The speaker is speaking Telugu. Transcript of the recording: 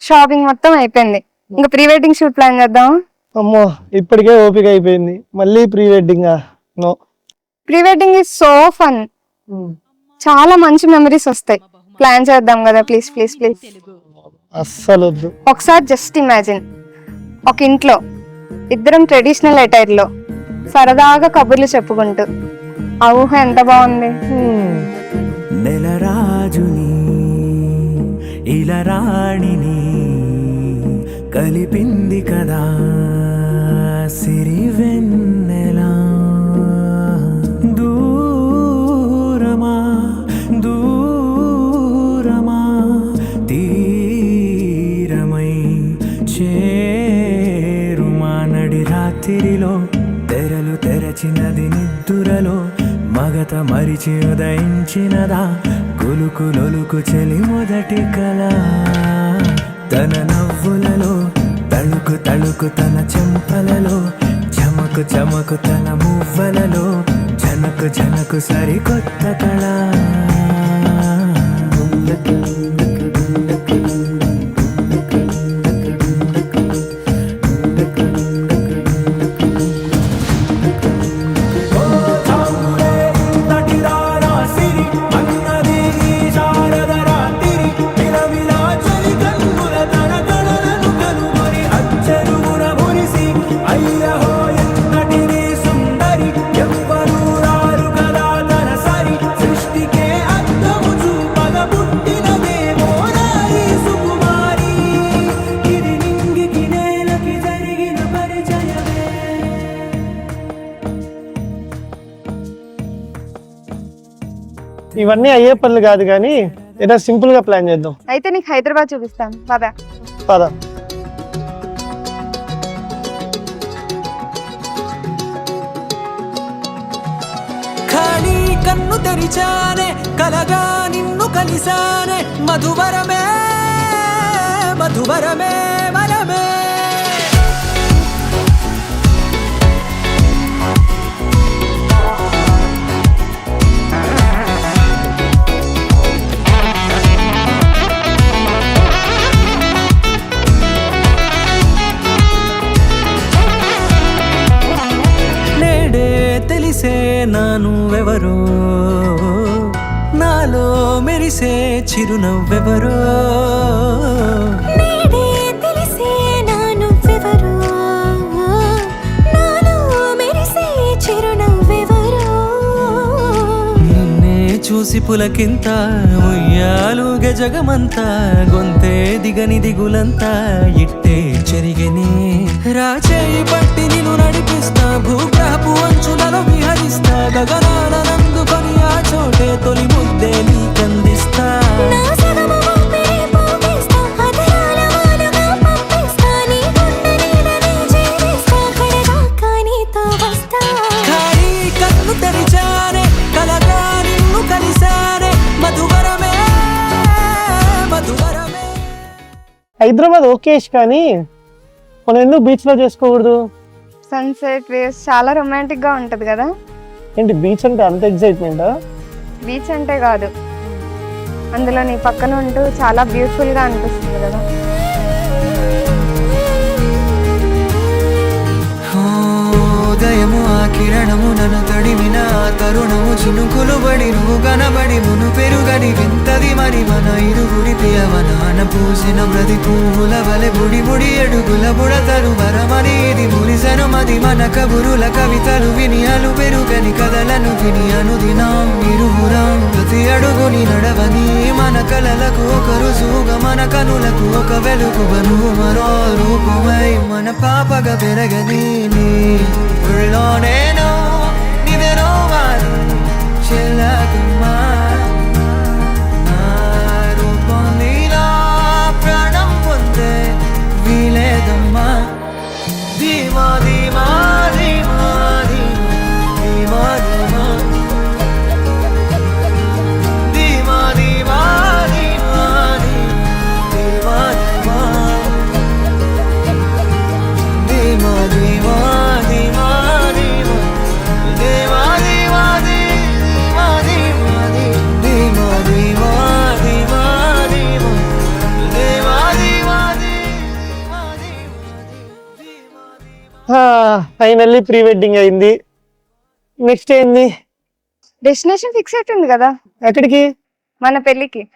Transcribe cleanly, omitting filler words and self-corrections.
షాపింగ్ మొత్తం అయిపోయింది. ఇంకా ప్రీ వెడ్డింగ్ షూట్ ప్లాన్ చేద్దాం. అమ్మో ఇప్పటికే ఓపిక అయిపోయింది, మళ్ళీ ప్రీ వెడ్డింగ్ నో. Pre wedding is so fun, చాలా మంచి మెమరీస్ వస్తాయి. ప్లాన్ చేద్దాం కదా, ప్లీజ్ ప్లీజ్ ప్లీజ్. అస్సలు వద్దు. ఒకసారి జస్ట్ ఇమాజిన్, ఒక ఇంట్లో ఇద్దరం ట్రెడిషనల్ అటైర్ లో సరదాగా కబుర్లు చెప్పుకుంటూ, ఆ ఊహ ఎంత బాగుంది. నెలరాజుని ఇలరాణిని కలిపింది కదా సిరి వెన్నెలా. దూరమా దూరమా తీరమై చేరుమా నడి రాత్రిలో తెరలు తెరచినది నిద్దురలో మగత మరిచి ఉదయించినదా కొలుకు లొలుకు చెలి మొదటి కళ. తన నవ్వులలో తళుకు తళుకు తన చెంపలలో చమకు చమకు తన మువ్వలలో జనకు జనకు సరికొత్త కళ. ఇవన్నీ అయ్యే పనులు కాదు కానీ ఏదో సింపుల్ గా ప్లాన్ చేద్దాం. అయితే నీకు హైదరాబాద్ చూపిస్తాను పదా. పద. ఖాళీ కన్ను తెరిచానే కలగా నిన్ను కలిసానే మధువరమే మధువరమే వరమే. తెలిసే నానువెవరో నాలో మెరిసే చిరునవ్వెవరో. తెలిసే నానువెవరో నాలో మెరిసే చిరునవ్వెవరో. నిన్నే చూసి పులకింత ఉయ్యాలు గజగమంతా గొంతే దిగని దిగులంతా ఇట్టే చెరిగని. రాచేయి పట్టి నిన్ను నడిపిస్తా భూగ్రహపు అంచులలో విహరిస్తా గగనాల నందుకొని ఆ చోటే తొలి ముద్దే నీకందిస్తా. ఖాళీ కన్ను తెరిచానే కలగా నిన్ను కలిసానే మధువరమే మధువరమే. హైదరాబాద్ ఓకే కానీ మనం ఎందుకు బీచ్ లో చేసుకోకూడదు? సన్సెట్ వేవ్స్ చాలా రొమాంటిక్ గా ఉంటది కదా. ఏంటి బీచ్ అంటే అంత ఎక్సైట్మెంట్? బీచ్ అంటే కాదు, అందులో నీ పక్కన ఉంటూ చాలా బ్యూటిఫుల్ గా అనిపిస్తుంది కదా. ఉదయము ఆ కిరణము నన్ను తడిమిన తరుణము చినుకులు బడి నువ్వు కనబడి మును పెరుగని వింతది మరి మన ఇరుగురి ప్రియవనాన పూసిన ప్రతి పువ్వుల వలె బుడి బుడి అడుగుల బుడతరు వరమని ఇది మురిసను మది మన కబురుల కవితలు విని అలు పెరుగని కథలను విని అనుదినం ఇరువురం ప్రతి అడుగుని నడవని మన కలలకు ఒక రుజువుగా మన కనులకు ఒక వెలుగువను మరో రూపమై మన పాపగా పెరగని నేను నీవేనో వారు చెల్లకుమా నా రూపం నీలా ప్రాణం పొందే వీలేదమ్మా. ధీమా ధీమా ధీమా ధీమా ధీమా ధీమా ధీమా ధీమా ధీమా ధీమా ధీమా ధీమా ధీమా ధీమా ధీమా ధీమా ధీమా ఫైనల్లీ ప్రీ వెడ్డింగ్ అయింది. నెక్స్ట్ ఏంది? డెస్టినేషన్ ఫిక్స్ అవుతుంది కదా ఎక్కడికి? మన పెళ్ళికి.